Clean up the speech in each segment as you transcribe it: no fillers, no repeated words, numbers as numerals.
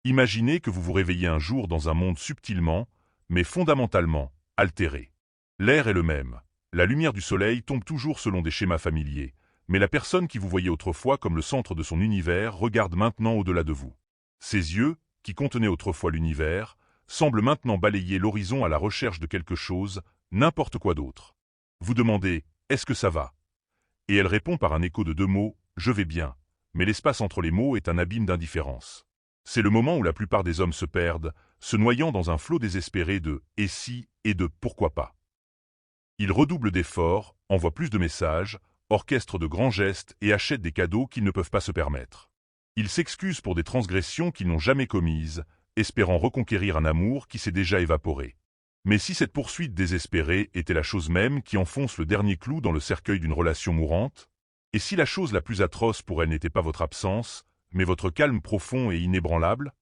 Imaginez que vous vous réveillez un jour dans un monde subtilement, mais fondamentalement, altéré. L'air est le même. La lumière du soleil tombe toujours selon des schémas familiers, mais la personne qui vous voyait autrefois comme le centre de son univers regarde maintenant au-delà de vous. Ses yeux, qui contenaient autrefois l'univers, semblent maintenant balayer l'horizon à la recherche de quelque chose, n'importe quoi d'autre. Vous demandez « Est-ce que ça va ?» Et elle répond par un écho de 2 mots « Je vais bien », mais l'espace entre les mots est un abîme d'indifférence. C'est le moment où la plupart des hommes se perdent, se noyant dans un flot désespéré de « et si » et de « pourquoi pas ». Ils redoublent d'efforts, envoient plus de messages, orchestrent de grands gestes et achètent des cadeaux qu'ils ne peuvent pas se permettre. Ils s'excusent pour des transgressions qu'ils n'ont jamais commises, espérant reconquérir un amour qui s'est déjà évaporé. Mais si cette poursuite désespérée était la chose même qui enfonce le dernier clou dans le cercueil d'une relation mourante? Et si la chose la plus atroce pour elle n'était pas votre absence, mais votre calme profond et inébranlable?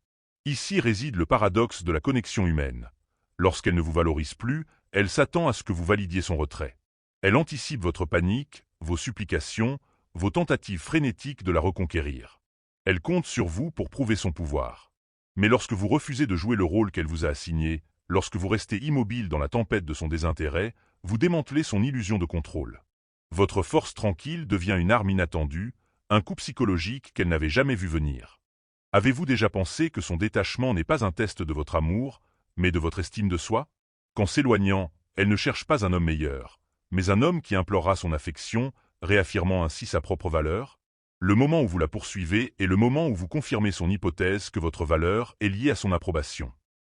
Ici réside le paradoxe de la connexion humaine. Lorsqu'elle ne vous valorise plus, elle s'attend à ce que vous validiez son retrait. Elle anticipe votre panique, vos supplications, vos tentatives frénétiques de la reconquérir. Elle compte sur vous pour prouver son pouvoir. Mais lorsque vous refusez de jouer le rôle qu'elle vous a assigné, lorsque vous restez immobile dans la tempête de son désintérêt, vous démantelez son illusion de contrôle. Votre force tranquille devient une arme inattendue, un coup psychologique qu'elle n'avait jamais vu venir. Avez-vous déjà pensé que son détachement n'est pas un test de votre amour, mais de votre estime de soi? Qu'en s'éloignant, elle ne cherche pas un homme meilleur, mais un homme qui implorera son affection, réaffirmant ainsi sa propre valeur? Le moment où vous la poursuivez est le moment où vous confirmez son hypothèse que votre valeur est liée à son approbation.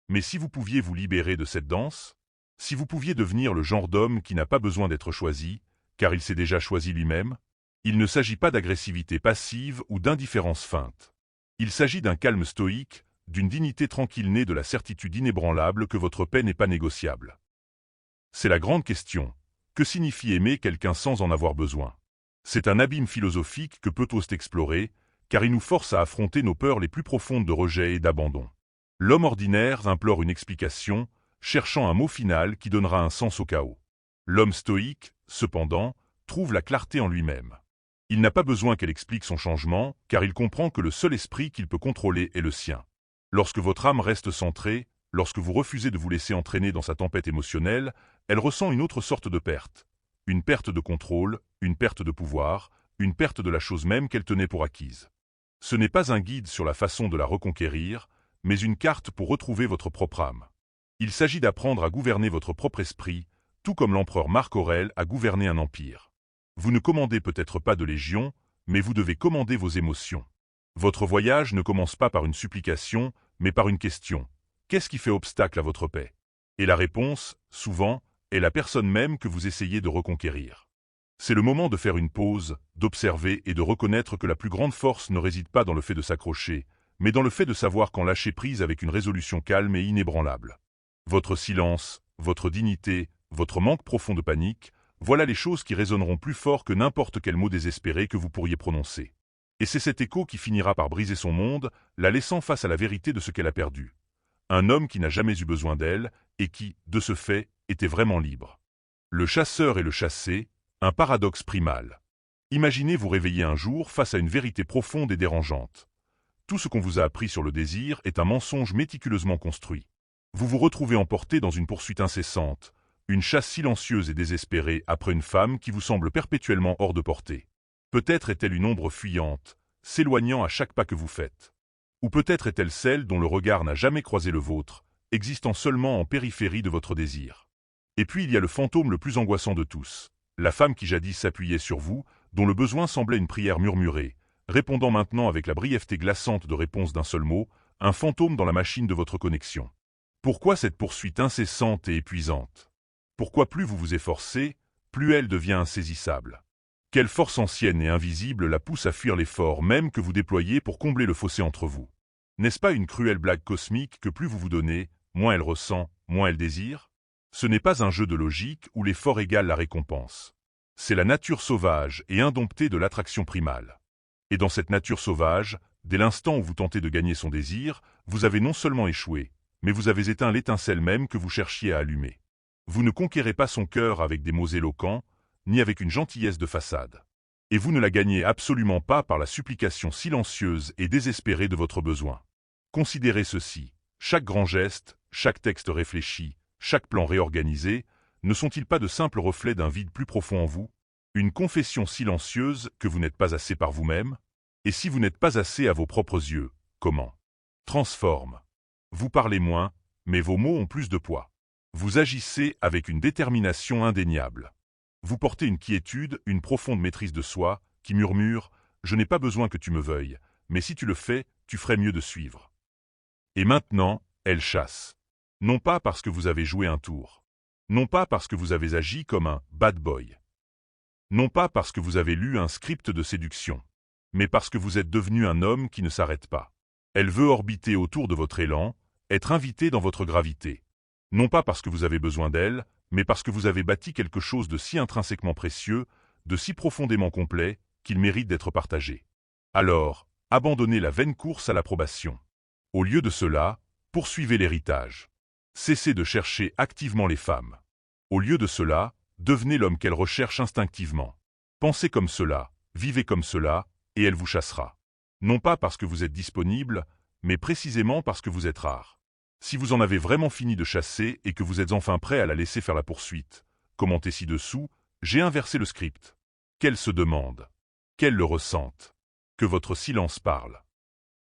Mais si vous pouviez vous libérer de cette danse? Si vous pouviez devenir le genre d'homme qui n'a pas besoin d'être choisi, car il s'est déjà choisi lui-même? Il ne s'agit pas d'agressivité passive ou d'indifférence feinte. Il s'agit d'un calme stoïque, d'une dignité tranquille née de la certitude inébranlable que votre paix n'est pas négociable. C'est la grande question. Que signifie aimer quelqu'un sans en avoir besoin? C'est un abîme philosophique que peu osent explorer, car il nous force à affronter nos peurs les plus profondes de rejet et d'abandon. L'homme ordinaire implore une explication, cherchant un mot final qui donnera un sens au chaos. L'homme stoïque, cependant, trouve la clarté en lui-même. Il n'a pas besoin qu'elle explique son changement, car il comprend que le seul esprit qu'il peut contrôler est le sien. Lorsque votre âme reste centrée, lorsque vous refusez de vous laisser entraîner dans sa tempête émotionnelle, elle ressent une autre sorte de perte. Une perte de contrôle, une perte de pouvoir, une perte de la chose même qu'elle tenait pour acquise. Ce n'est pas un guide sur la façon de la reconquérir, mais une carte pour retrouver votre propre âme. Il s'agit d'apprendre à gouverner votre propre esprit, tout comme l'empereur Marc Aurèle a gouverné un empire. Vous ne commandez peut-être pas de légion, mais vous devez commander vos émotions. Votre voyage ne commence pas par une supplication, mais par une question. Qu'est-ce qui fait obstacle à votre paix? Et la réponse, souvent, est la personne même que vous essayez de reconquérir. C'est le moment de faire une pause, d'observer et de reconnaître que la plus grande force ne réside pas dans le fait de s'accrocher, mais dans le fait de savoir quand lâcher prise avec une résolution calme et inébranlable. Votre silence, votre dignité, votre manque profond de panique, voilà les choses qui résonneront plus fort que n'importe quel mot désespéré que vous pourriez prononcer. Et c'est cet écho qui finira par briser son monde, la laissant face à la vérité de ce qu'elle a perdu. Un homme qui n'a jamais eu besoin d'elle, et qui, de ce fait, était vraiment libre. Le chasseur et le chassé, un paradoxe primal. Imaginez vous réveiller un jour face à une vérité profonde et dérangeante. Tout ce qu'on vous a appris sur le désir est un mensonge méticuleusement construit. Vous vous retrouvez emporté dans une poursuite incessante, une chasse silencieuse et désespérée après une femme qui vous semble perpétuellement hors de portée. Peut-être est-elle une ombre fuyante, s'éloignant à chaque pas que vous faites. Ou peut-être est-elle celle dont le regard n'a jamais croisé le vôtre, existant seulement en périphérie de votre désir. Et puis il y a le fantôme le plus angoissant de tous, la femme qui jadis s'appuyait sur vous, dont le besoin semblait une prière murmurée, répondant maintenant avec la brièveté glaçante de réponse d'un seul mot, un fantôme dans la machine de votre connexion. Pourquoi cette poursuite incessante et épuisante? Pourquoi plus vous vous efforcez, plus elle devient insaisissable? Quelle force ancienne et invisible la pousse à fuir l'effort même que vous déployez pour combler le fossé entre vous? N'est-ce pas une cruelle blague cosmique que plus vous vous donnez, moins elle ressent, moins elle désire? Ce n'est pas un jeu de logique où l'effort égale la récompense. C'est la nature sauvage et indomptée de l'attraction primale. Et dans cette nature sauvage, dès l'instant où vous tentez de gagner son désir, vous avez non seulement échoué, mais vous avez éteint l'étincelle même que vous cherchiez à allumer. Vous ne conquérez pas son cœur avec des mots éloquents, ni avec une gentillesse de façade. Et vous ne la gagnez absolument pas par la supplication silencieuse et désespérée de votre besoin. Considérez ceci. Chaque grand geste, chaque texte réfléchi, chaque plan réorganisé, ne sont-ils pas de simples reflets d'un vide plus profond en vous? Une confession silencieuse que vous n'êtes pas assez par vous-même? Et si vous n'êtes pas assez à vos propres yeux, comment? Transforme. Vous parlez moins, mais vos mots ont plus de poids. Vous agissez avec une détermination indéniable. Vous portez une quiétude, une profonde maîtrise de soi, qui murmure « Je n'ai pas besoin que tu me veuilles, mais si tu le fais, tu ferais mieux de suivre. » Et maintenant, elle chasse. Non pas parce que vous avez joué un tour. Non pas parce que vous avez agi comme un « bad boy ». Non pas parce que vous avez lu un script de séduction. Mais parce que vous êtes devenu un homme qui ne s'arrête pas. Elle veut orbiter autour de votre élan, être invitée dans votre gravité. Non pas parce que vous avez besoin d'elle, mais parce que vous avez bâti quelque chose de si intrinsèquement précieux, de si profondément complet, qu'il mérite d'être partagé. Alors, abandonnez la vaine course à l'approbation. Au lieu de cela, poursuivez l'héritage. Cessez de chercher activement les femmes. Au lieu de cela, devenez l'homme qu'elle recherche instinctivement. Pensez comme cela, vivez comme cela, et elle vous chassera. Non pas parce que vous êtes disponible, mais précisément parce que vous êtes rare. Si vous en avez vraiment fini de chasser et que vous êtes enfin prêt à la laisser faire la poursuite, commentez ci-dessous, j'ai inversé le script. Qu'elle se demande. Qu'elle le ressente. Que votre silence parle.